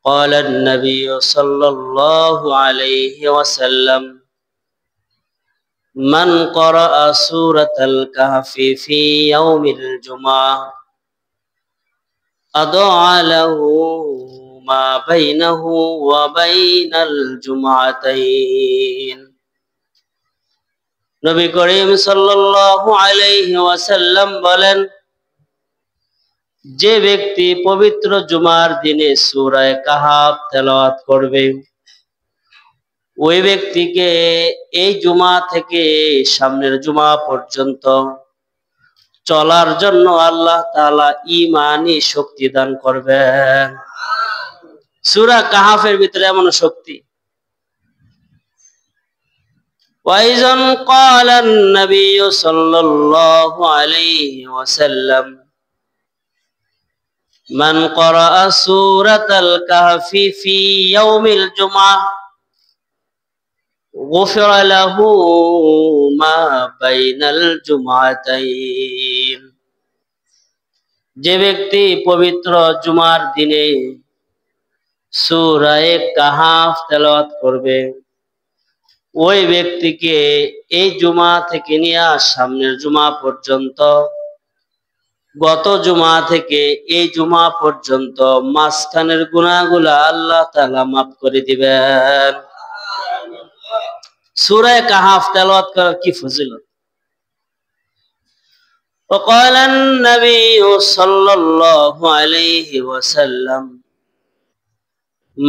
قال النبي صلى الله عليه وسلم من قرأ سورة الكهف في يوم الجمعة أضاع له ما بينه وبين الجمعتين নবী করিম সাল্লাল্লাহু আলাইহি ওয়াসাল্লাম বলেন, যে ব্যক্তি পবিত্র জুমার দিনে সূরা কাহাফ তেলাওয়াত করবে, ওই ব্যক্তিকে এই জুমা থেকে সামনের জুমা পর্যন্ত চলার জন্য আল্লাহ তাআলা ঈমানি শক্তি দান করবেন। সূরা কাহাফের ভিতরে এমন শক্তি। وَإِذًا قَالَ النَّبِيُّ صَلَّى اللَّهُ عَلَيْهِ وَسَلَّمَ مَنْ قَرَأَ سُورَةَ الْكَهْفِ فِي يَوْمِ الْجُمْعَةِ غُفِرَ لَهُ مَا بَيْنَ الْجُمْعَتَيْنِ যে ব্যক্তি পবিত্র জুমার দিনে সূরা কাহাফ তেলাওয়াত করবে, ওই ব্যক্তিকে এই জুমা থেকে নিয়ে সামনের জুমা পর্যন্ত, গত জুমা থেকে এই জুমা পর্যন্ত মাঝখানের গুনাহগুলা আল্লাহ তাআলা মাফ করে দিবেন। সূরা কাহাফ তেলাওয়াত করার কি ফজিলত! وقال النبي صلى الله عليه وسلم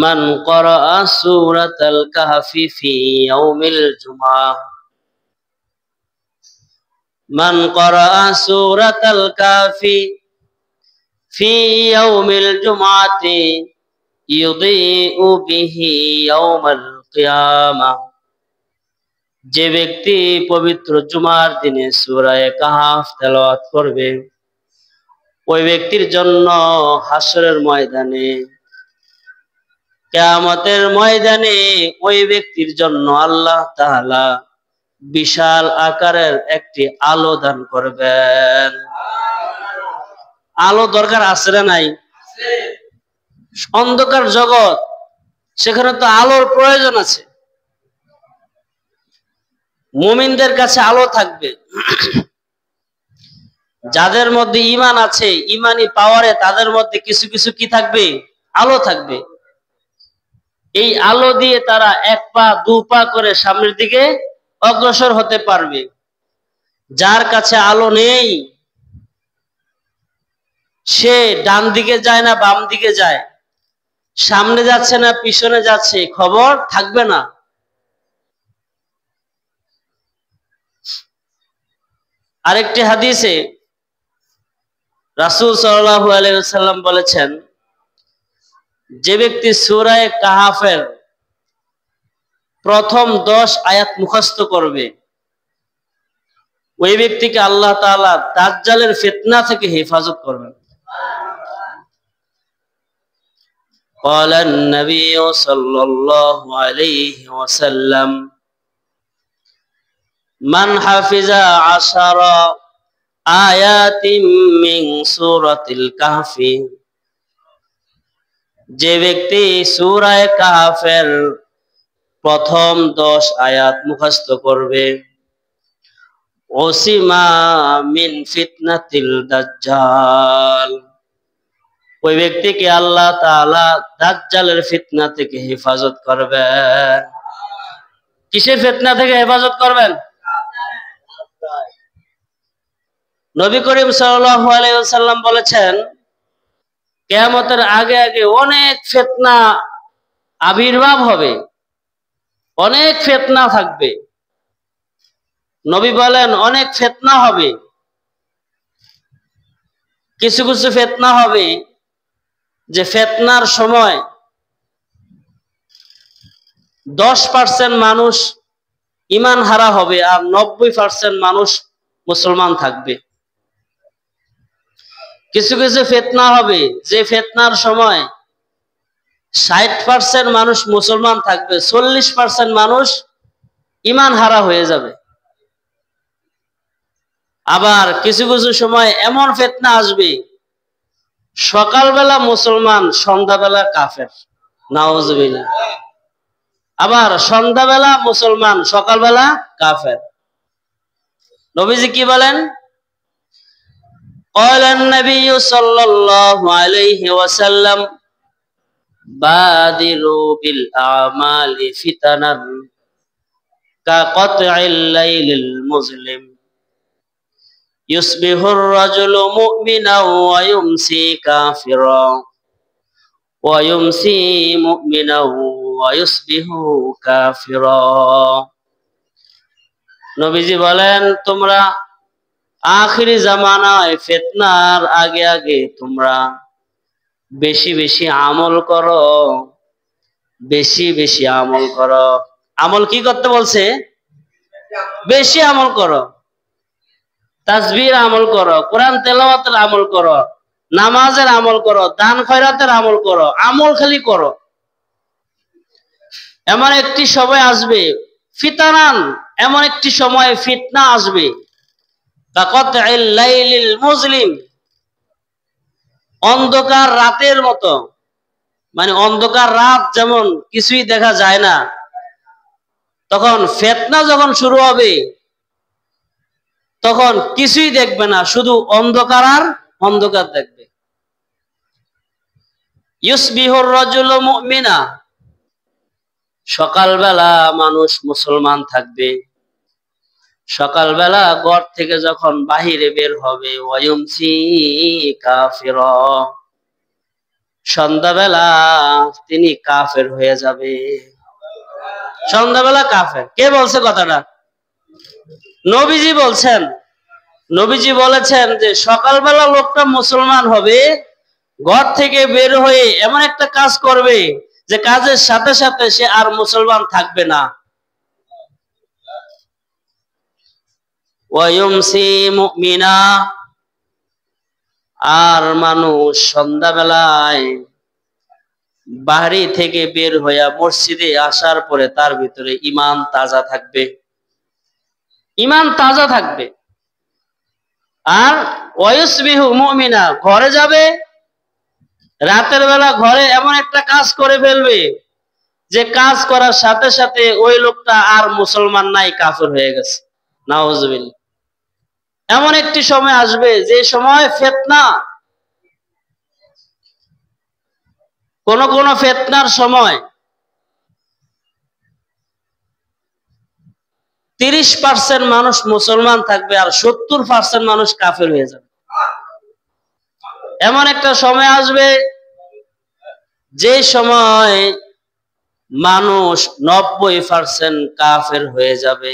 من قرأ سورة الكهف في يوم الجمعة من قرأ سورة الكهف في يوم الجمعة يضيء به يوم القيامة যে ব্যক্তি পবিত্র জুমার দিনে সূরা কাহাফ তেলাওয়াত করবে, ওই ব্যক্তির জন্য হাসরের ময়দানে, কিয়ামতের ময়দানে ওই ব্যক্তির জন্য আল্লাহ তাআলা বিশাল আকারের একটি আলো দান করবেন। আলো দরকার আছে না নাই? অন্ধকার জগৎ, সেখানে তো আলোর প্রয়োজন আছে। মুমিনদের কাছে আলো থাকবে, যাদের মধ্যে ঈমান আছে, ঈমানি পাওয়ারে তাদের মধ্যে কিছু কিছু কি থাকবে? আলো থাকবে। এই আলো দিয়ে তারা এক পা দু পা করে সামনের দিকে অগ্রসর হতে পারবে। যার কাছে আলো নেই, সে ডান দিকে যায় না বাম দিকে যায়, সামনে যাচ্ছে না পিছনে যাচ্ছে, খবর থাকবে না। আরেকটি হাদিসে রাসূল সাল্লাল্লাহু আলাইহি ওয়াসাল্লাম বলেছেন, যে ব্যক্তি সূরা কাহাফের প্রথম 10 আয়াত মুখস্থ করবে, ওই ব্যক্তিকে আল্লাহ তাআলা দাজ্জালের ফিতনা থেকে হেফাজত করবেন। قال النبي صلى الله عليه وسلم من حفظ 10 آيات من سورة الكهف যে ব্যক্তি সূরা কাহাফের প্রথম 10 আয়াত মুখস্থ করবে, ওসিমা মিন ফিতনাতিল দাজ্জাল, ওই ব্যক্তিকে আল্লাহ তাআলা দাজ্জালের ফিতনা থেকে হেফাজত করবেন। কিসের ফিতনা থেকে হেফাজত করবেন? নবী করিম সাল্লাল্লাহু আলাইহি ওয়াসাল্লাম বলেছেন, কিয়ামতের আগে আগে অনেক ফিতনা আবির্ভাব হবে, অনেক ফিতনা থাকবে। নবী বলেন অনেক ফিতনা হবে। কিছু কিছু ফিতনা হবে যে ফিতনার সময় 10% মানুষ ঈমান হারা হবে আর 90% মানুষ মুসলমান থাকবে। কিছু কিছু ফিতনা হবে যে ফিতনার সময় 60% মানুষ মুসলমান থাকবে, 40% মানুষ ঈমান হারা হয়ে যাবে। আবার কিছু কিছু সময় এমন ফিতনা আসবে, সকালবেলা মুসলমান, সন্ধ্যাবেলা কাফের। নাউজুবিল্লাহ। আবার সন্ধ্যাবেলা মুসলমান, সকালবেলা কাফের। নবীজি কি বলেন? ক্বালান নবী সাল্লাল্লাহু আলাইহি ওয়াসাল্লাম বাদিরু বিল আমালি ফিতানান কা কতইল লাইলিল মুজলিম ইউসবিহুর রাজুলু মুমিনান ওয়া ইউমসি কাফিরান ওয়া ইউমসি মুমিনান ওয়া ইউসবিহু কাফিরান। নবীজি বলেন, তোমরা আখিরি জামানায় ফিতনার আগে আগে তোমরা বেশি বেশি আমল করো, বেশি বেশি আমল করো। আমল কি করতে বলছে? বেশি আমল করো, তাসবির আমল করো, কোরআন তেলাওয়াতের আমল করো, নামাজের আমল করো, দান খয়রাতের আমল করো, আমল খালি করো। এমন একটি সময় আসবে ফিতানান, এমন একটি সময় ফিতনা আসবে কাকতইল লাইলিল মুজলিম, অন্ধকার রাতের মতো। মানে অন্ধকার রাত যেমন কিছুই দেখা যায় না, তখন ফিতনা যখন শুরু হবে তখন কিছুই দেখবে না, শুধু অন্ধকার আর অন্ধকার দেখবে। ইউসবিহুর রাজুলু মুমিনা, সকালবেলা মানুষ মুসলমান থাকবে, সকালবেলা ঘর থেকে যখন বাহিরে বের হবে ওয়ায়ুমসি কাফিরা, সন্ধ্যাবেলা তিনি কাফের হয়ে যাবে। সন্ধ্যাবেলা কাফের। কে বলছে কথাটা? নবীজি বলছেন। নবীজি বলেছেন যে সকালবেলা লোকটা মুসলমান হবে, ঘর থেকে বের হয়ে এমন একটা কাজ করবে যে কাজের সাথে সাথে সে আর মুসলমান থাকবে না। ওয়ায়ুমসি মুমিনা, আর মানুষ সন্ধ্যাবেলায় বাড়ি থেকে বের হইয়া মসজিদে আসার পরে তার ভিতরে ঈমান তাজা থাকবে, ঈমান তাজা থাকবে। আর ওয়ায়ুসবিহু মুমিনা, ঘরে যাবে, রাতের বেলা ঘরে এমন একটা কাজ করে ফেলবে যে কাজ করার সাথে সাথে ওই লোকটা আর মুসলমান নাই, কাফের হয়ে গেছে। নাউজুবিল্লাহ। এমন একটি সময় আসবে যে সময় ফিতনা, কোন কোন ফিতনার সময় 30% মানুষ মুসলমান থাকবে আর 70% মানুষ কাফের হয়ে যাবে। এমন একটা সময় আসবে যে সময় মানুষ 90% কাফের হয়ে যাবে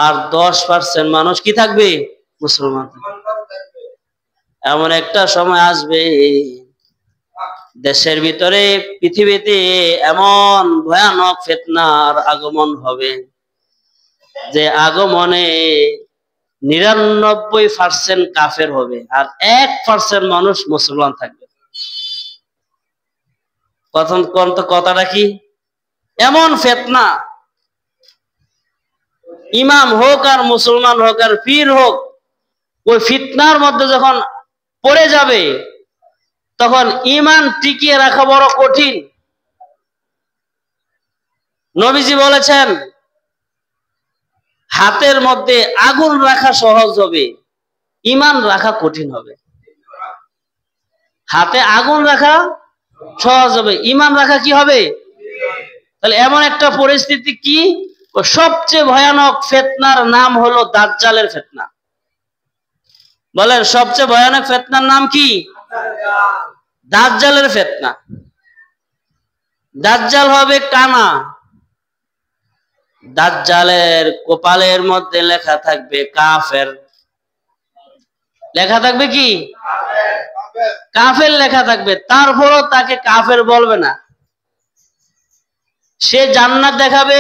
আর 10% মানুষ কি থাকবে? মুসলমান। এমন একটা সময় আসবে দেশের ভিতরে, পৃথিবীতে এমন ভয়ানক ফিতনার আগমন হবে যে আগমনে 99% কাফের হবে আর 1% মানুষ মুসলমান থাকবে। কথাটা কি? এমন ফিতনা, ইমাম হোক আর মুসলমান হোক আর পীর হোক, ওই ফিতনার মধ্যে যখন পড়ে যাবে তখন ইমান টিকিয়ে রাখা বড় কঠিন। নবীজি বলেছেন হাতের মধ্যে আগুন রাখা সহজ হবে, ইমান রাখা কঠিন হবে। হাতে আগুন রাখা সহজ হবে, ইমান রাখা কি হবে? তাহলে এমন একটা পরিস্থিতি কি, সবচেয়ে ভয়ানক ফিতনার নাম হলো দাজ্জালের ফিতনা। বলেন সবচেয়ে ভয়ানক ফিতনার নাম কি? দাজ্জালের ফিতনা। দাজ্জাল হবে কানা, দাজ্জালের কপালের মধ্যে লেখা থাকবে কাফের। লেখা থাকবে কি? কাফের লেখা থাকবে। তারপরও তাকে কাফের বলবে না। সে জান্নাত দেখাবে,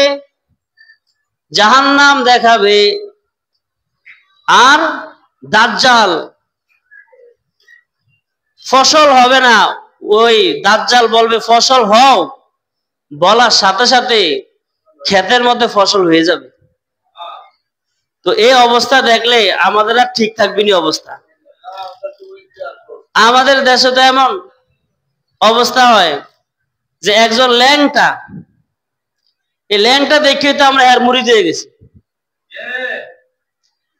জাহান্নাম দেখাবে। আর দাজ্জাল ফসল হবে না, ওই দাজ্জাল বলবে ফসল হও, বলার সাথে সাথে ক্ষেতের মধ্যে ফসল হয়ে যাবে। তো এই অবস্থা দেখলে আমাদের আর ঠিক থাকবে না অবস্থা। আমাদের দেশে তো এমন অবস্থা হয় যে একজন ল্যাংটা, এই ল্যাংটা দেখে তো আমরা এর মুড়ি দিয়ে গেছি।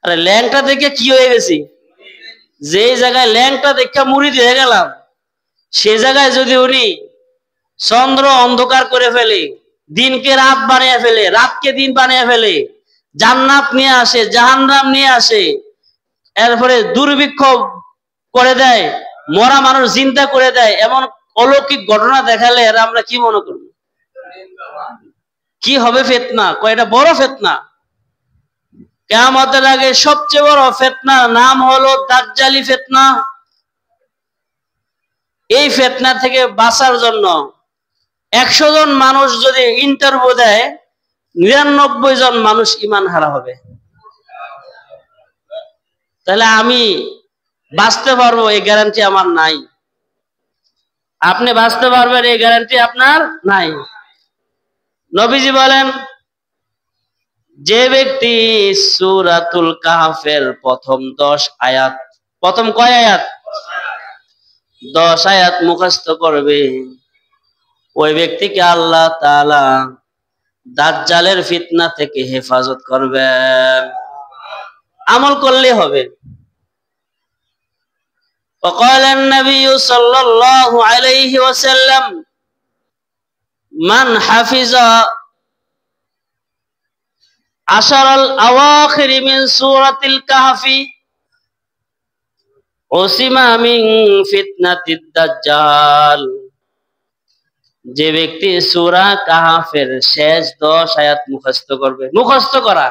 আরে ল্যাংটা দেখে কি হয়ে গেছি? যে জায়গায় ল্যাংটা দেখে মুড়ি দিয়ে গেলাম, সে জায়গায় যদি উনি চন্দ্র অন্ধকার করে ফেলে, দিনকে রাত বানিয়ে ফেলে, রাতকে দিন বানিয়ে ফেলে, জান্নাত নিয়ে আসে, জাহান্নাম নিয়ে আসে, এরপরে দুর্ভিক্ষ করে দেয়, মরা মানুষ জিন্দা করে দেয়, এমন অলৌকিক ঘটনা দেখালে এরা আমরা কি মনে করব? কি হবে ফিতনা? কয়টা বড় ফিতনা। কিয়ামতের আগে সবচেয়ে বড় ফিতনা নাম হলো দাজ্জালি ফিতনা। এই ফিতনা থেকে বাঁচার জন্য 100 জন মানুষ যদি ইন্টারভিউ দেয়, 99 জন মানুষ ঈমান হারা হবে। তাহলে আমি বাঁচতে পারবো এই গ্যারান্টি আমার নাই। আপনি বাঁচতে পারবেন এই গ্যারান্টি আপনার নাই। নবীজি বলেন, যে ব্যক্তি সূরাতুল কাহফের প্রথম 10 আয়াত, প্রথম কয় আয়াত? 10 আয়াত মুখস্থ করবে, ওই ব্যক্তিকে আল্লাহ তাআলা দাজ্জালের ফিতনা থেকে হেফাজত করবেন। আমল করলে হবে। وقال النبي صلى الله عليه وسلم من حفظ 10 الأواخر من سورة الكهف عصم من فتنة الدجال। যে ব্যক্তি সূরা কাহফের শেষ 10 আয়াত মুখস্থ করবে, মুখস্থ করা,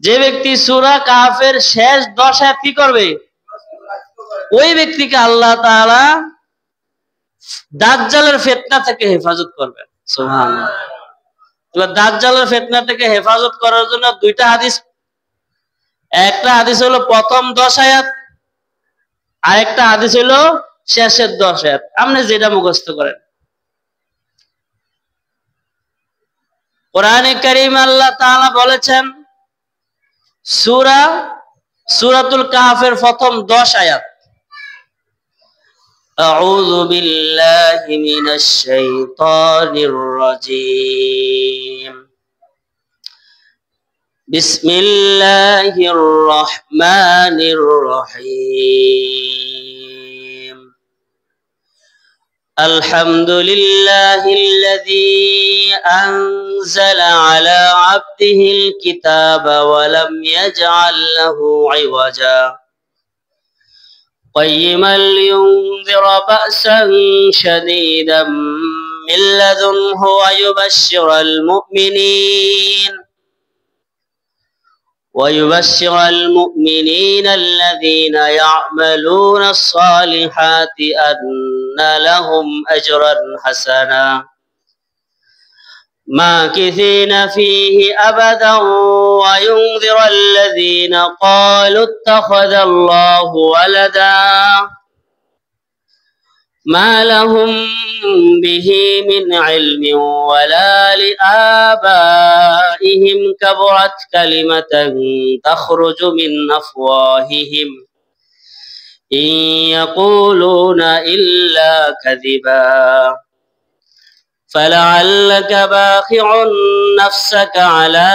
যে ব্যক্তি সূরা কাহফের শেষ 10 আয়াত কি করবে, ওই ব্যক্তিকে আল্লাহ তাআলা দাজ্জালের ফিতনা থেকে হেফাজত করবেন। সুবহানাল্লাহ। দাজ্জালের ফিতনা থেকে হেফাজত করার জন্য দুইটা হাদিস, একটা হাদিস হলো প্রথম 10 আয়াত, আর একটা হাদিস হলো শেষের 10 আয়াত। আপনি যেটা মুখস্থ করেন। কোরআনে কারীম আল্লাহ তাআলা বলেছেন, সূরাতুল কাহফের প্রথম 10 আয়াত, আউযু বিল্লাহি মিনাশ শাইতানির রাজীম, বিসমিল্লাহির রহমানির রহিম, আলহামদুলিল্লাহিল্লাযী আনজালা আলা আবদিহিল কিতাবা ওয়া লাম ইয়াজআল লাহু ইওয়াজা قيما لينذر بأسا شديدا من لدنه ويبشر المؤمنين الذين يعملون الصالحات أن لهم أجرا حسنا ماكثين فيه أبدا وينذر الذين قالوا اتخذ الله ولدا ما لهم به من علم ولا لآبائهم كبرت كلمة تخرج من أفواههم إن يقولون إلا كذبا فلعلك باخع نفسك على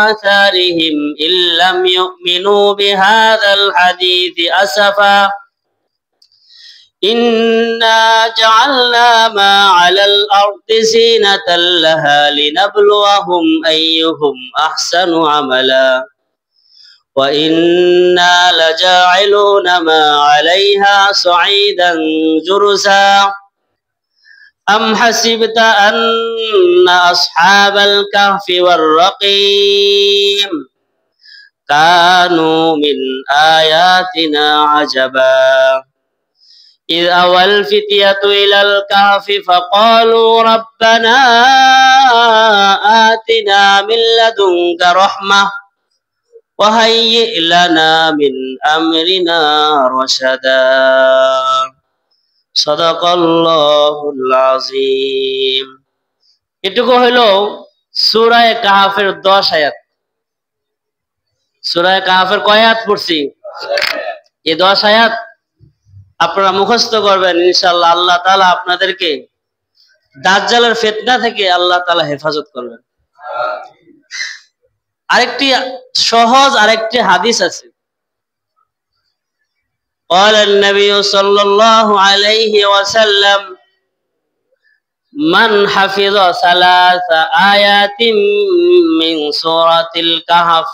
آثارهم إن لم يؤمنوا بهذا الحديث أسفا إنا جعلنا ما على الأرض زينة لها لنبلوهم أيهم أحسن عملا وإنا لجاعلون ما عليها صعيدا جرزا أم حسبت أن أصحاب الكهف والرقيم كانوا من آياتنا عجبا إذ أوى الفتية إلى الكهف فقالوا ربنا آتنا من لدنك رحمة وهيئ لنا من أمرنا رشدا সাদাকাল্লাহুল আযীম। এটুকু হলো সূরা কাহফের 10 আয়াত। সূরা কাহফের কয় আয়াত পড়ছি? এই 10 আয়াত আপনারা মুখস্থ করবেন, ইনশাআল্লাহ আল্লাহ তাআলা আপনাদেরকে দাজ্জালের ফিতনা থেকে আল্লাহ তাআলা হেফাজত করবেন। আরেকটি সহজ আরেকটি হাদিস আছে। قال النبي صلى الله عليه وسلم من حفظ ثلاث آيات من سورة الكهف,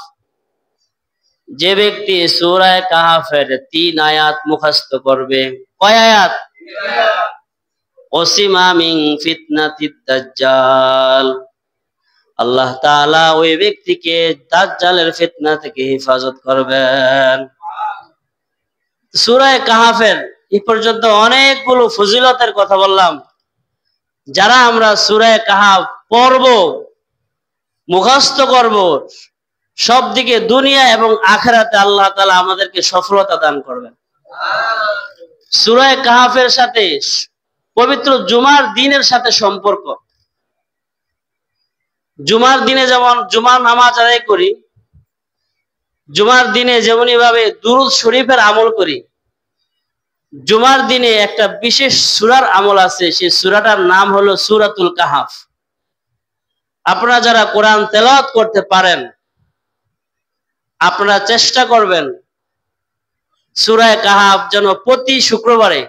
যে ব্যক্তি সূরা কাহফের 3 আয়াত মুখস্থ করবে। কয় আয়াত? ওসিমা মিন ফিতনাতিদ দাজ্জাল, আল্লাহ তাআলা ওই ব্যক্তিকে দাজ্জালের ফিতনা থেকে হেফাজত করবেন। সূরা কাহফের এই পর্যন্ত অনেকগুলো ফজিলতের কথা বললাম। যারা আমরা সূরা কাহফ পড়ব, মুখস্থ করব, সব দিকে দুনিয়া এবং আখিরাতে আল্লাহ তাআলা আমাদেরকে সফলতা দান করবেন। সূরা কাহফের সাথে পবিত্র জুমার দিনের সাথে সম্পর্ক। জুমার দিনে যেমন জুমার নামাজ আদায় করি, জুমার দিনে যেমনই ভাবে দুরূদ শরীফের আমল করি, জুমার দিনে একটা বিশেষ সূরার আমল আছে, সেই সূরাটার নাম হলো সূরাতুল কাহফ। আপনারা যারা কোরআন তেলাওয়াত করতে পারেন, আপনারা চেষ্টা করবেন সূরা কাহফ যেন প্রতি শুক্রবারে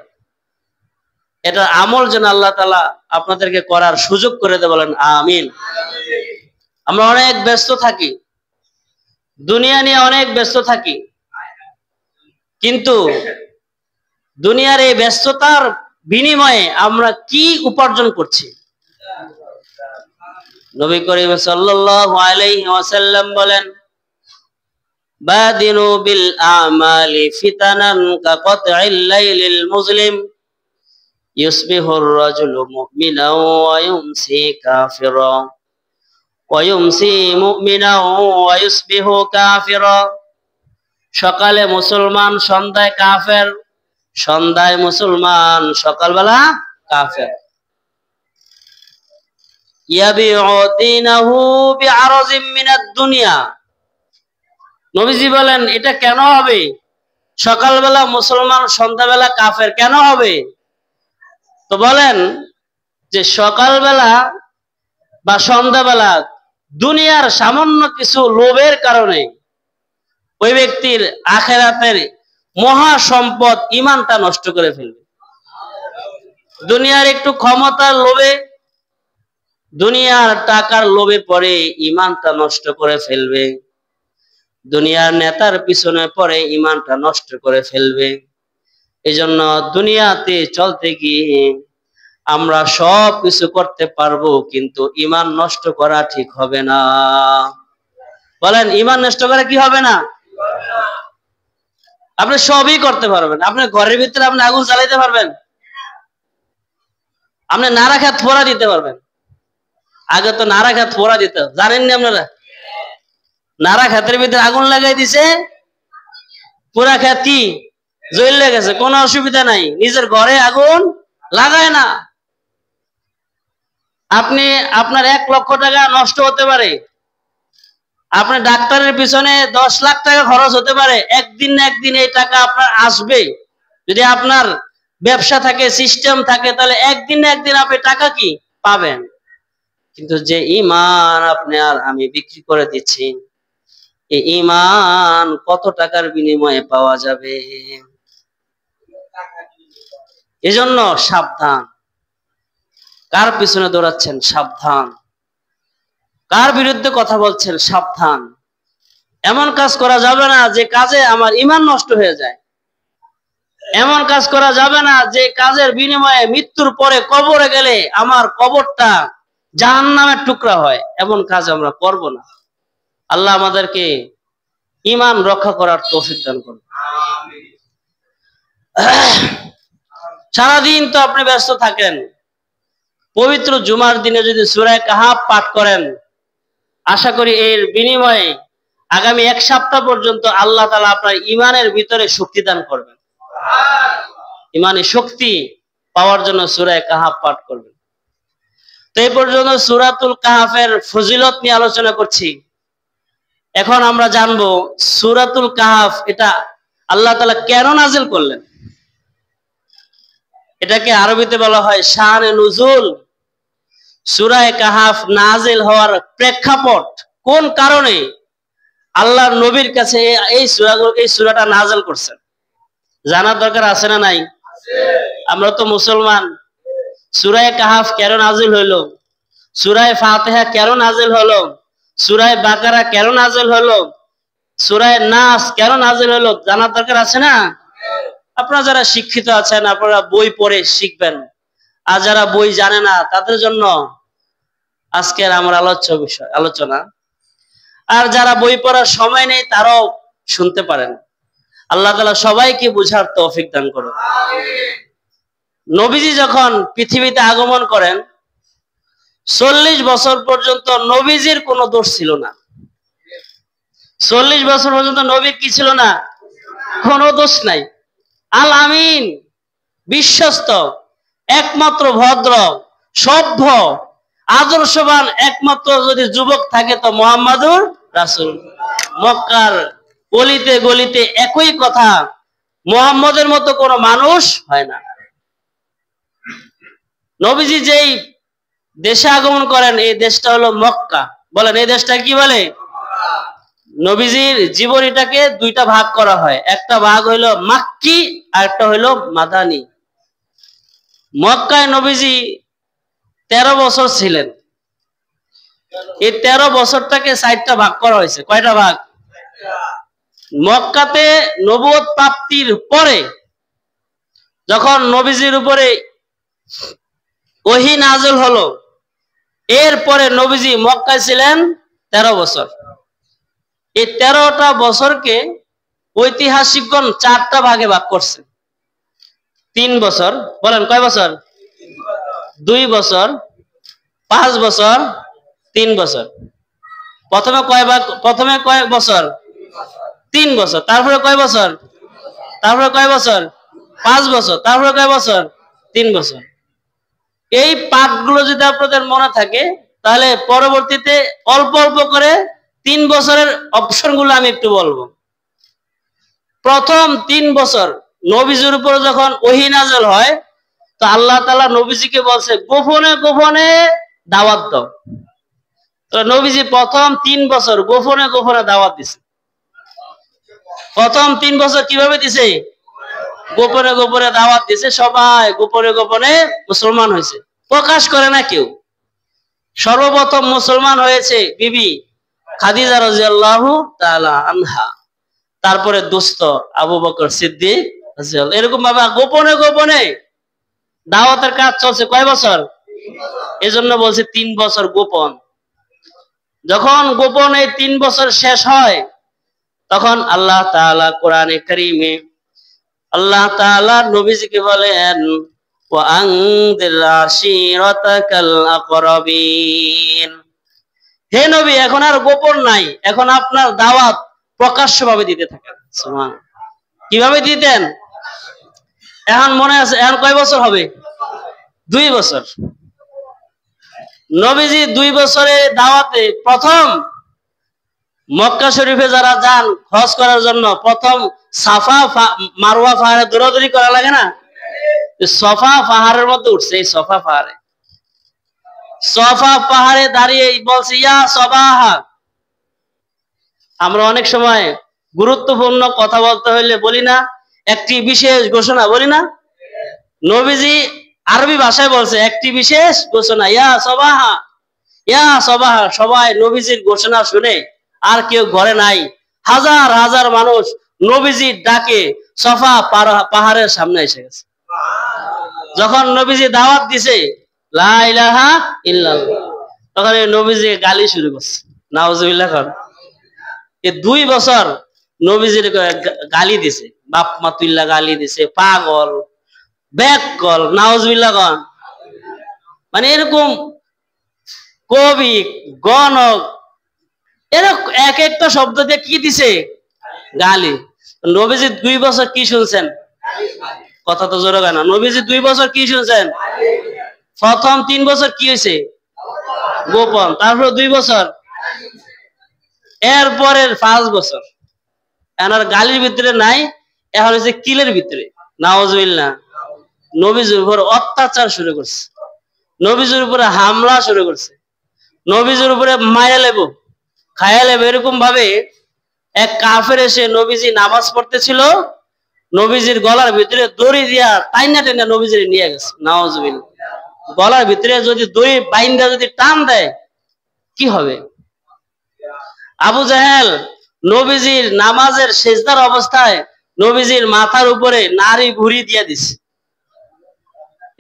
এটা আমল যেন আল্লাহ তাআলা আপনাদেরকে করার সুযোগ করে দেয়, বলেন আমিন। আমরা অনেক ব্যস্ত থাকি, দুনিয়া নিয়ে অনেক ব্যস্ত থাকি, কিন্তু দুনিয়ার এই ব্যস্ততার বিনিময়ে আমরা কি উপার্জন করছি? নবী করিম সাল্লাল্লাহু আলাইহি ওয়াসাল্লাম বলেন, বাদিনু বিল আমালি ফিতানান কাকতইল লাইলিল মুজলিম ইউসবিহুর রাজুলু মুমিনান ওয়া ইউমসি কাফিরা ওয়া ইউমসি মুমিনান ওয়া ইউসবিহু কাফিরা। সকালে মুসলমান, সন্ধ্যায় কাফের, সন্ধ্যায় মুসলমান, সকালবেলা কাফের। ইয়াবিউ দীনাহু বিআরজিম মিনাদ দুনিয়া। নবীজি বলেন এটা কেন হবে? সকালবেলা মুসলমান, সন্ধ্যাবেলা কাফের কেন হবে? তো বলেন যে সকালবেলা বা সন্ধ্যাবেলা দুনিয়ার সামান্য কিছু লোভের কারণে ওই ব্যক্তির আখিরাতের মহা সম্পদ ঈমানটা নষ্ট করে ফেলবে। দুনিয়ার একটু ক্ষমতার লোভে, দুনিয়ার টাকার লোভে পড়ে ঈমানটা নষ্ট করে ফেলবে। দুনিয়ার নেতার পিছনে পড়ে ঈমানটা নষ্ট করে ফেলবে। এজন্য দুনিয়াতে চলতে গিয়ে আমরা সব কিছু করতে পারবো, কিন্তু ঈমান নষ্ট করা ঠিক হবে না। বলেন ঈমান নষ্ট করা কি হবে না? আপনি সবই করতে পারবেন। আপনি ঘরের ভিতরে আপনি আগুন জ্বালাইতে পারবেন, আপনি নাড়া খেত ফোড়া দিতে পারবেন। আগে তো নাড়া খেত ফোড়া দিত, জানেননি আপনারা? নাড়া খেতের ভিতরে আগুন লাগাই দিছে, পুরা খেত কি জ্বলে গেছে, কোনো অসুবিধা নাই। নিজের ঘরে আগুন লাগায় না। আপনি আপনার 1 লক্ষ টাকা নষ্ট হতে পারে, আপনার ডাক্তারের পিছনে 10 লাখ টাকা খরচ হতে পারে, একদিন না একদিন এই টাকা আপনার আসবে। যদি আপনার ব্যবসা থাকে, সিস্টেম থাকে, তাহলে একদিন না একদিন আপনি টাকা কি পাবেন। কিন্তু যে ঈমান আপনি আর আমি বিক্রি করে দিচ্ছি, এই ঈমান কত টাকার বিনিময়ে পাওয়া যাবে? এজন্য সাবধান। কার পিছনে দৌড়াচ্ছেন? সাবধান। কার বিরুদ্ধে কথা বলছেন? সাবধান। এমন কাজ করা যাবে না যে কাজে আমার ঈমান নষ্ট হয়ে যায়। এমন কাজ করা যাবে না যে কাজের বিনিময়ে মৃত্যুর পরে কবরে গেলে আমার কবরটা জাহান্নামের টুকরা হয়। এমন কাজ আমরা করব না। আল্লাহ আমাদেরকে ঈমান রক্ষা করার তৌফিক দান করুন। সারাদিন তো আপনি ব্যস্ত থাকেন, পবিত্র জুমার দিনে যদি সূরা কাহফ পাঠ করেন, আশা করি এর বিনিময়ে আগামী 1 সপ্তাহ পর্যন্ত আল্লাহ তাআলা আপনার ঈমানের ভিতরে শক্তি দান করবেন। ঈমানে শক্তি পাওয়ার জন্য সূরা কাহফ পাঠ করবেন। তো এই পর্যন্ত সূরাতুল কাহফের ফজিলত নিয়ে আলোচনা করছি। এখন আমরা জানবো সূরাতুল কাহফ এটা আল্লাহ তাআলা কেন নাযিল করলেন। এটাকে আরবিতে বলা হয় শানে নুজুল। সূরা কাহাফ নাজিল হওয়ার প্রেক্ষাপট, কোন কারণে আল্লাহর নবীর কাছে এই সূরাটা নাজিল করছেন, জানার দরকার আছে না নাই? আমরা তো মুসলমান। সূরা কাহাফ কেন নাজিল হইলো, সূরা ফাতিহা কেন নাজিল হলো, সূরা বাকারা কেন নাজিল হলো, সূরা নাস কেন নাজিল হলো, জানার দরকার আছে না? আপনারা যারা শিক্ষিত আছেন আপনারা বই পড়ে শিখবেন, আর যারা বই জানে না তাদের জন্য আজকের আমার আলোচনা। আর যারা বই পড়ার সময় নেই তারাও শুনতে পারেন। আল্লাহ তাআলা সবাইকে বুঝার তৌফিক দান করুন। নবীজি যখন পৃথিবীতে আগমন করেন 40 বছর পর্যন্ত নবীজির কোনো দোষ ছিল না। 40 বছর পর্যন্ত নবীর কি ছিল না? কোনো দোষ নাই। আল আমিন, বিশ্বস্ত, একমাত্র ভদ্র, সভ্য, আদর্শবান একমাত্র যদি যুবক থাকে তো মুহাম্মাদুর রাসূল। মক্কার গলিতে গলিতে একই কথা, মুহাম্মদের মতো কোনো মানুষ হয় না। নবীজি যেই দেশে আগমন করেন এই দেশটা হলো মক্কা। বলেন এই দেশটা কি বলে? নবীজির জীবনীটাকে দুইটা ভাগ করা হয়, একটা ভাগ হইলো মাক্কি আর একটা হইলো মাদানী। মক্কায় নবীজি 13 বছর ছিলেন। এই 13 বছরটাকে 4টা ভাগ করা হয়েছে। কয়টা ভাগ? মক্কাতে নবুয়ত প্রাপ্তির পরে যখন নবীজির উপরে ওহী নাযিল হলো, এরপরে নবীজি মক্কায় ছিলেন 13 বছর। এই 13টা বছরকে ঐতিহাসিকগণ 4টা ভাগে ভাগ করছে। 3 বছর, বলেন কয় বছর? 2 বছর, 5 বছর, 3 বছর। প্রথমে কয় বছর? 3 বছর। তারপরে কয় বছর? তারপরে কয় বছর? 5 বছর। তারপরে কয় বছর? 3 বছর। এই পাঠগুলো যদি আপনাদের মনে থাকে তাহলে পরবর্তীতে অল্প অল্প করে 3 বছরের অপশনগুলো আমি একটু বলবো। প্রথম 3 বছর নবীজির উপর যখন ওহী নাযিল হয় তো আল্লাহ তাআলা নবীজিকে বলছে গোপনে গোপনে দাওয়াত দাও। তো নবীজি প্রথম 3 বছর গোপনে গোপনে দাওয়াত দিছে। প্রথম 3 বছর কিভাবে দিছে? গোপনে গোপনে দাওয়াত দিছে। সবাই গোপনে গোপনে মুসলমান হয়েছে, প্রকাশ করে না কেউ। সর্বপ্রথম মুসলমান হয়েছে বিবি খাদিজা রাদিয়াল্লাহু তাআলা আনহা, তারপরে দোস্ত আবু বকর সিদ্দিক রাদিয়াল্লাহু। এরকম ভাবে গোপনে গোপনে দাওয়াতের কাজ চলছে। কয় বছর? এজন্য বলছে 3 বছর গোপন। যখন গোপন এই 3 বছর শেষ হয় তখন আল্লাহ তাআলা কোরআনে কারীমে আল্লাহ তাআলা নবীজিকে বলেন ওয়া আনদির আশিরাতাকাল আকরাবিন। হে নবী, এখন আর গোপন নাই, এখন আপনার দাওয়াত প্রকাশ্যভাবে দিতে থাকেন। সুবহানাল্লাহ। কিভাবে দিতেন? এখন মনে আছে? এখন কয় বছর হবে? 2 বছর। নবীজি 2 বছরে দাওয়াতে প্রথম মক্কা শরীফে যারা যান হজ করার জন্য প্রথম সাফা মারওয়া পাহাড়ে দৌড়াদৌড়ি করা লাগে না? সফা পাহাড়ের মধ্যে উঠছে। এই সফা পাহাড়ে দাঁড়িয়ে বলছে ইয়া সবাহা। আমরা অনেক সময় গুরুত্বপূর্ণ কথা বলতে হইলে বলি না একটি বিশেষ ঘোষণা, বলি না? নবীজি আরবি ভাষায় বলছে একটি বিশেষ ঘোষণা, ইয়া সবাহা, ইয়া সবাহা। সবাই নবীজির ঘোষণা শুনে আর কেউ ঘরে নাই, হাজার হাজার মানুষ নবীজির ডাকে সফা পাহাড়ের সামনে এসে গেছে। যখন নবীজি দাওয়াত দিছে লা ইলাহা ইল্লাল্লাহ, তখন নবীজি গালি শুরু করছে। নাউজুবিল্লাহ। এই 2 বছর নবীজির গালি দিছে, বাপ মা তুল্লা গালি দিছে, পাগল, ব্যাককল, নাউজুবিল্লাহ। মানে এরকম কবি গণক এরকম এক একটা শব্দ দিয়ে কি দিছে? গালি। নবীজি 2 বছর কি শুনছেন? কথা তো জোরে হয় না। নবীজি 2 বছর কি শুনছেন? প্রথম 3 বছর কি হয়েছে? গোপন। তারপর 2 বছর, এরপরের 5 বছর এখন আর গালির ভিতরে নাই, এখন হচ্ছে কিলের ভিতরে। নাউজুবিল্লাহ। নবীজির উপর অত্যাচার শুরু করছে, নবীজির উপরে হামলা শুরু করছে, নবীজির উপরে মায়া লেবো খায়া লেবো। এরকম ভাবে এক কাফের এসে নবীজি নামাজ পড়তেছিল, নবীজির গলার ভিতরে দড়ি দিয়া টাইনা টাইনা নবীজির নিয়ে গেছে। নাউজুবিল্লাহ। গলার ভিতরে যদি দড়ি বাইন্দা যদি টান দেয় কি হবে? আবু জাহেল নবীজির নামাজের সেজদার অবস্থায় নবীজির মাথার উপরে নারী ভুড়ি দিয়ে দিছে।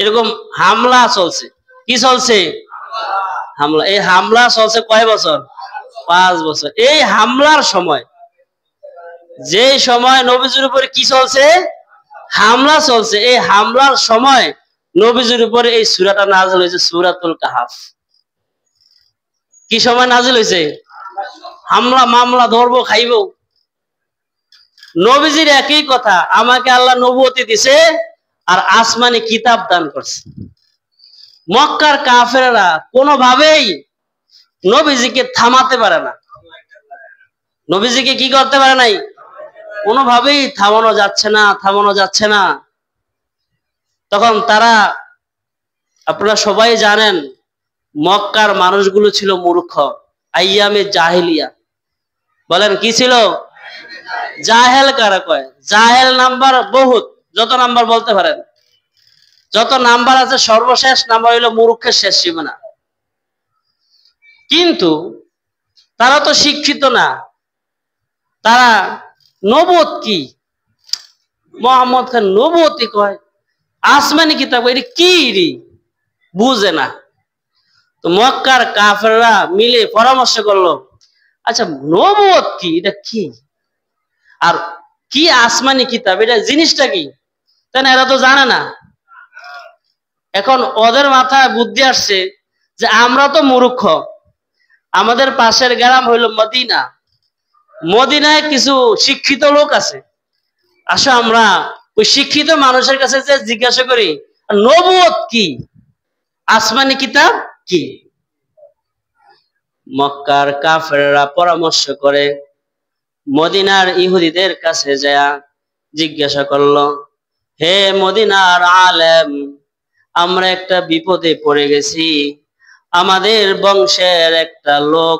এরকম হামলা চলছে। কি চলছে? হামলা। এই হামলা চলছে কয় বছর? 5 বছর। এই হামলার সময়, যে সময় নবীজির উপরে কি চলছে? হামলা চলছে। এই হামলার সময় নবীজির উপরে এই সূরাটা নাযিল হয়েছে, সূরাতুল কাহাফ। কি সময় নাযিল হয়েছে? হামলা মামলা ধরবো খাইবো। নবীজির একই কথা, আমাকে আল্লাহ নবুয়তি দিছে আর আসমানি কিতাব দান করছে। মক্কার কাফেররা কোনোভাবেই নবীজিকে থামাতে পারে না। নবীজিকে কি করতে পারে নাই? কোনোভাবেই থামানো যাচ্ছে না, থামানো যাচ্ছে না। তখন তারা, আপনারা সবাই জানেন, মক্কার মানুষগুলো ছিল মূর্খ। আইয়ামে জাহিলিয়া। বলেন কি ছিল? জাহেল কারা কয়? জাহেল নাম্বার বহুত, যত নাম্বার বলতে পারেন, যত নাম্বার আছে সর্বশেষ নাম্বার হইল মূর্খের শেষ সীমানা। কিন্তু তারা তো শিক্ষিত না। তারা নবুয়ত কি, মোহাম্মদ খান নবুয়তি কয়, আসমানি কিতাব, এটা কি রে? বুঝে না। তো মক্কার কাফেররা মিলে পরামর্শ করলো, আচ্ছা নবুয়ত কি, এটা কি, আর কি আসমানি কিতাব, এটা জিনিসটা কি? তাই না, এরা তো জানে না। এখন ওদের মাথায় বুদ্ধি আসছে যে আমরা তো মূর্খ, আমাদের পাশের গ্রাম হইল মদিনা, মদিনায় কিছু শিক্ষিত লোক আছে, আসো আমরা ওই শিক্ষিত মানুষের কাছে যে জিজ্ঞাসা করি নবুয়ত কি, আসমানি কিতাব কি। মক্কার কাফেররা পরামর্শ করে মদিনার ইহুদিদের কাছে যায় জিজ্ঞাসা করলো, হে মদিনার আলেম, আমরা একটা বিপদে পড়ে গেছি। আমাদের বংশের একটা লোক,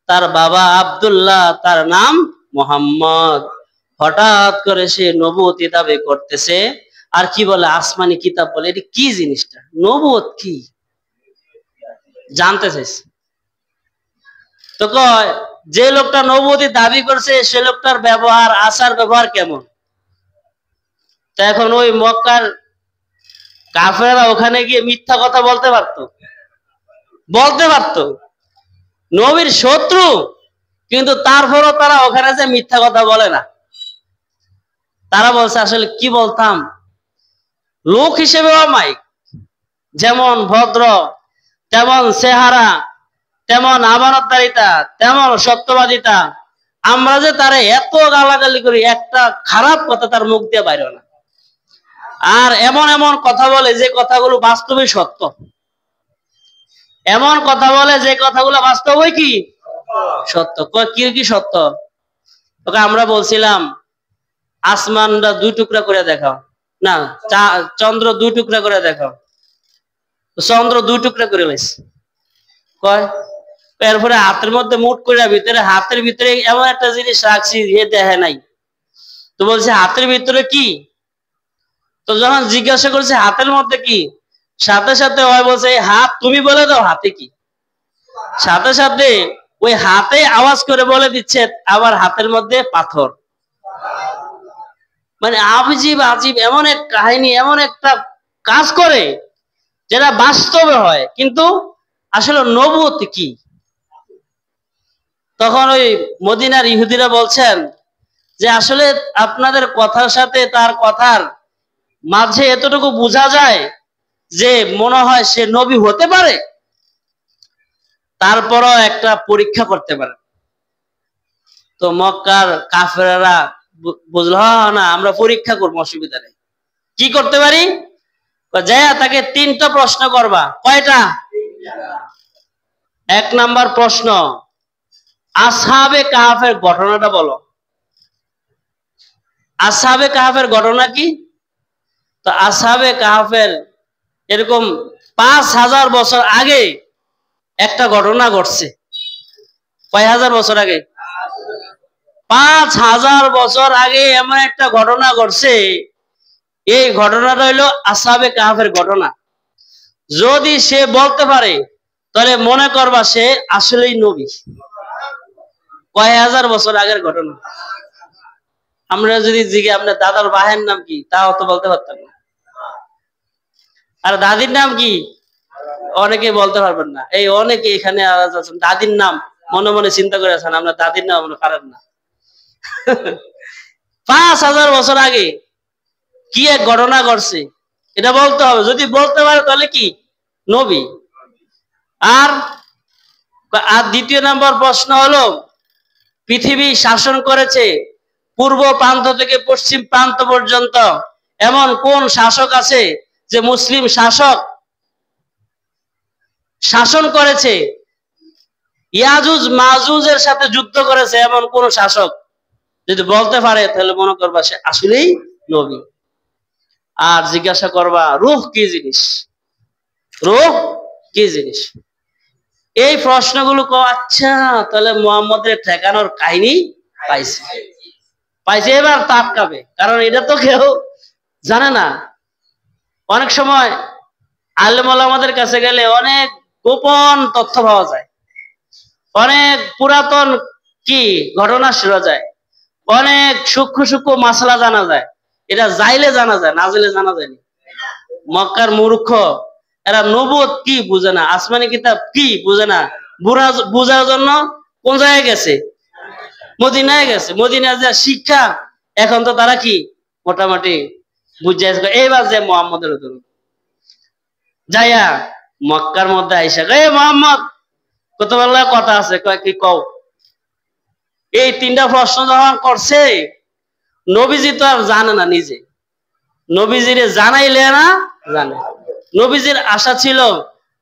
তার বাবা আব্দুল্লাহ, তার নাম মুহাম্মদ, হঠাৎ করে সে নবুয়তি দাবি করতেছে আর কি বলে আসমানি কিতাব বলে। এটা কি জিনিসটা? নবুয়ত কি জানতে চাইছে। তো কয়, যে লোকটা নবুয়তি দাবি করছে সে লোকটার ব্যবহার, আচার ব্যবহার কেমন? তো এখন ওই মক্কার কাফেররা ওখানে গিয়ে মিথ্যা কথা বলতে পারতো? বলতে পারতো। নবীর শত্রু, কিন্তু তারপরও তারা ওখানে যে মিথ্যা কথা বলে না। তারা বলছে আসলে কি বলতাম, লোক হিসেবে অমায়িক, যেমন ভদ্র, তেমন চেহারা, তেমন আমানতদারিতা, তেমন সত্যবাদিতা, আমরা যে তারে এত গালাগালি করি, একটা খারাপ কথা তার মুখ দিয়ে বাইরে না। আর এমন এমন কথা বলে যে কথাগুলো বাস্তবে সত্য, এমন কথা বলে যে কথাগুলো বাস্তবে কি সত্য। কি কি সত্য? তোকে আমরা বলছিলাম আসমানটা 2 টুকরা করে দেখাও, না চন্দ্র 2 টুকরা করে দেখাও। চন্দ্র 2 টুকরা করে লাইছে কয়। এরপরে হাতের মধ্যে মুঠ করে ভিতরে, হাতের ভিতরে এমন একটা জিনিস রাখছি যে দেখে নাই। তো বলছে হাতের ভিতরে কি? তো যখন জিজ্ঞাসা করছে হাতের মধ্যে কি, সাথে সাথে ওই বলছে হাত, তুমি বলে দাও হাতে কি। সাথে সাথে ওই হাতে আওয়াজ করে বলে দিচ্ছে আবার হাতের মধ্যে পাথর। মানে আজীব আজীব এমন এক কাহিনী, এমন একটা কাজ করে যেটা বাস্তবে হয়, কিন্তু আসলে নবুয়ত কি। তখন ওই মদিনার ইহুদিরা বলছেন যে আসলে আপনাদের কথার সাথে তার কথার মাঝে এতটুকু বোঝা যায় যে মনে হয় সে নবী হতে পারে, তারপরও একটা পরীক্ষা করতে পারে। তো মক্কার কাফেররা বুঝলো, না আমরা পরীক্ষা করবো, অসুবিধা নেই। কি করতে পারি? যাইয়া তাকে 3টা প্রশ্ন করবা। কয়টা? 1 নাম্বার প্রশ্ন, আসহাবে কাহাফের ঘটনাটা বলো। আসহাবে কাহাফের ঘটনা কি? তো আসহাবে কাহাফের এরকম 5000 বছর আগে একটা ঘটনা ঘটছে। কয় হাজার বছর আগে? 5000 বছর আগে এমন একটা ঘটনা ঘটছে। এই ঘটনাটা হইলো আসহাবে কাহাফের ঘটনা। যদি সে বলতে পারে তাহলে মনে করবা সে আসলেই নবী। কয় হাজার বছর আগের ঘটনা। আমরা যদি জিজ্ঞেস আপনার দাদার ভাইয়ের নাম কি, তাও তো বলতে পারতাম না। আর দাদির নাম কি, অনেকে বলতে পারবেন না। এই অনেকে এখানে আছেন দাদির নাম মনে মনে চিন্তা করে আছেন, আমরা দাদির নাম আমরা পারেন না। 5000 বছর আগে কি এক ঘটনা ঘটছে এটা বলতে হবে। যদি বলতে পারে তাহলে কি নবী। আর দ্বিতীয় নম্বর প্রশ্ন হলো, পৃথিবী শাসন করেছে পূর্ব প্রান্ত থেকে পশ্চিম প্রান্ত পর্যন্ত এমন কোন শাসক আছে যে মুসলিম শাসক শাসন করেছে, ইয়াজুজ মাজুজের সাথে যুদ্ধ করেছে এমন কোন শাসক? যদি বলতে পারে তাহলে মনে করবা সে আসলেই নবী। আর জিজ্ঞাসা করবা রূহ কি জিনিস, রূহ কি জিনিস। এই প্রশ্নগুলো আচ্ছা তাহলে মুহাম্মদের ঠেকানোর কাহিনী পাইছে পাইছে এবার তাকাবে, কারণ এটা তো কেউ জানে না। অনেক সময় আলেম ওলামাদের কাছে গেলে অনেক গোপন তথ্য পাওয়া যায়, অনেক পুরাতন কি ঘটনা শোনা যায়, অনেক সূক্ষ্ম সূক্ষ্ম মাসলা জানা যায়। এটা যাইলে জানা যায়, না যাইলে জানা যায়নি। মক্কার মূর্খ এরা নবুয়ত কি বুঝে না, আসমানি কিতাব কি বুঝে না, বুঝার জন্য কোন জায়গায় গেছে? মদিনায় গেছে। মদিনায় যা শিক্ষা এখন তো তারা কি মোটামুটি বুঝে। এইবার যে মুহাম্মদের যাইয়া মক্কার মধ্যে আইসা এ মুহাম্মদ কত বেলা কথা আছে, কয় কি কও। এই তিনটা প্রশ্ন যখন করছে, নবীজি তো আর জানে না নিজে, নবীজিরে জানাইলে না জানে। নবীজির আশা ছিল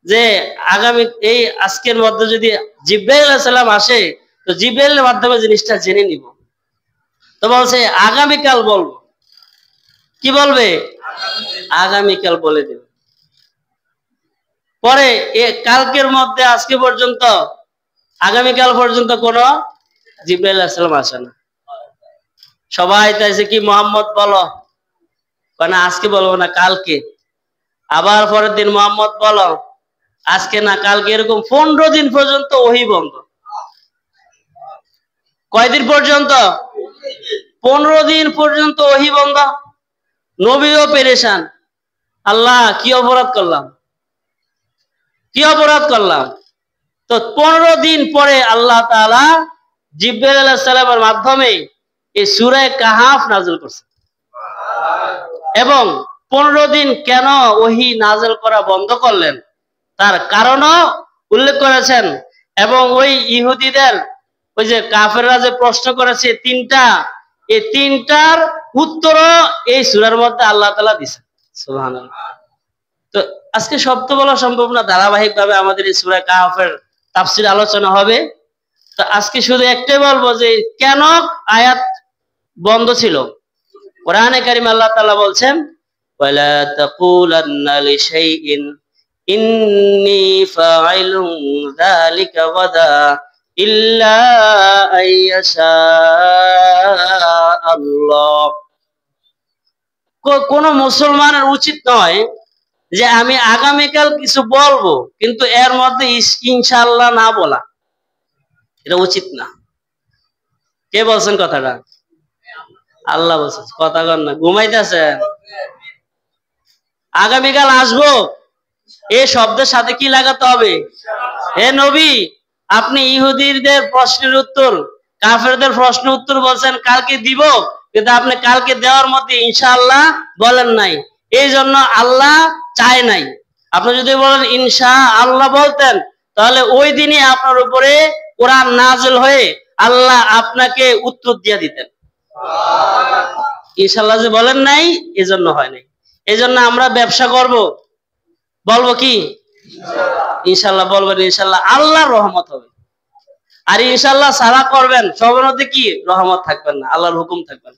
যে আগামী এই আজকের মধ্যে যদি জিব্রাইল আলাইহিস সালাম আসে তো জিব্রাইলের মাধ্যমে জিনিসটা জেনে নিব। তো বলছে আগামীকাল বলবো। কি বলবে? আগামীকাল বলে দেবে। পরে কালকের মধ্যে আজকে পর্যন্ত আগামীকাল পর্যন্ত কোন জিব্রাইল আলাইহিস সালাম আসে না। সবাই তাইছে কি মুহাম্মদ বলো, না আজকে বলবো না কালকে। আবার পরের দিন মুহাম্মদ বলো, আজকে না কালকে। এরকম 15 দিন পর্যন্ত ওহী বন্ধ। কয়দিন পর্যন্ত? 15 দিন পর্যন্ত ওহী বন্ধ। নবীও পেরেশান, আল্লাহ কি অপরাধ করলাম, কি অপরাধ করলাম। তো 15 দিন পরে আল্লাহ তাআলা জিবরাইল আলাইহিস সালামের মাধ্যমে এই সূরা কাহাফ নাযিল করছে। এবং 15 দিন কেন ওহী নাযিল করা বন্ধ করলেন তার কারণও উল্লেখ করেছেন। এবং ওই ইহুদিদের ওই যে কাফেররা যে প্রশ্ন করেছে তিনটা, এই তিনটার উত্তরও এই সূরার মধ্যে আল্লাহ তাআলা দিয়েছেন। সুবহানাল্লাহ। তো আজকে সব তো বলা সম্ভব না, ধারাবাহিক ভাবে আমাদের এই সূরা কাহাফের তাফসীর আলোচনা হবে। তো আজকে শুধু একটাই বলবো যে কেন আয়াত বন্ধ ছিল। কোরআনে কারীম আল্লাহ তাআলা বলছেন, ওয়ালা তাকুলান্না লিশাইইন ইন্নী ফাইলুন যালিকা গাদা ইল্লা আইয়াশা আল্লাহ। কোন মুসলমানের উচিত নয় যে আমি আগামীকাল কিছু বলবো কিন্তু এর মধ্যে ইনশাআল্লাহ না বলা, এটা উচিত না। কে বলছেন কথাটা? আল্লাহ বলছেন। কথা কর না, ঘুমাইতেছেন। আগামীকাল আসবো এই শব্দের সাথে কি লাগাতে হবে? হে নবী, আপনি ইহুদিদের প্রশ্নের উত্তর, কাফেরদের প্রশ্ন উত্তর বলছেন কালকে দিব, কিন্তু আপনি কালকে দেওয়ার মধ্যে ইনশাআল্লাহ বলেন নাই। এই জন্য আল্লাহ চায় নাই। আপনি যদি বলেন ইনশাআল্লাহ বলতেন তাহলে ওই দিনই আপনার উপরে কোরআন নাযিল হয়ে আল্লাহ আপনাকে উত্তর দিয়ে দিতেন। ইনশাআল্লাহ যে বলেন নাই, এজন্য হয় নাই। এজন্য আমরা ব্যবসা করব, বলবো কি ইনশাআল্লাহ বলবেন, ইনশাআল্লাহ আল্লাহর রহমত হবে। আর ইনশাআল্লাহ সারা করবেন, সবার মধ্যে কি রহমত থাকবেন না, আল্লাহর হুকুম থাকবেন।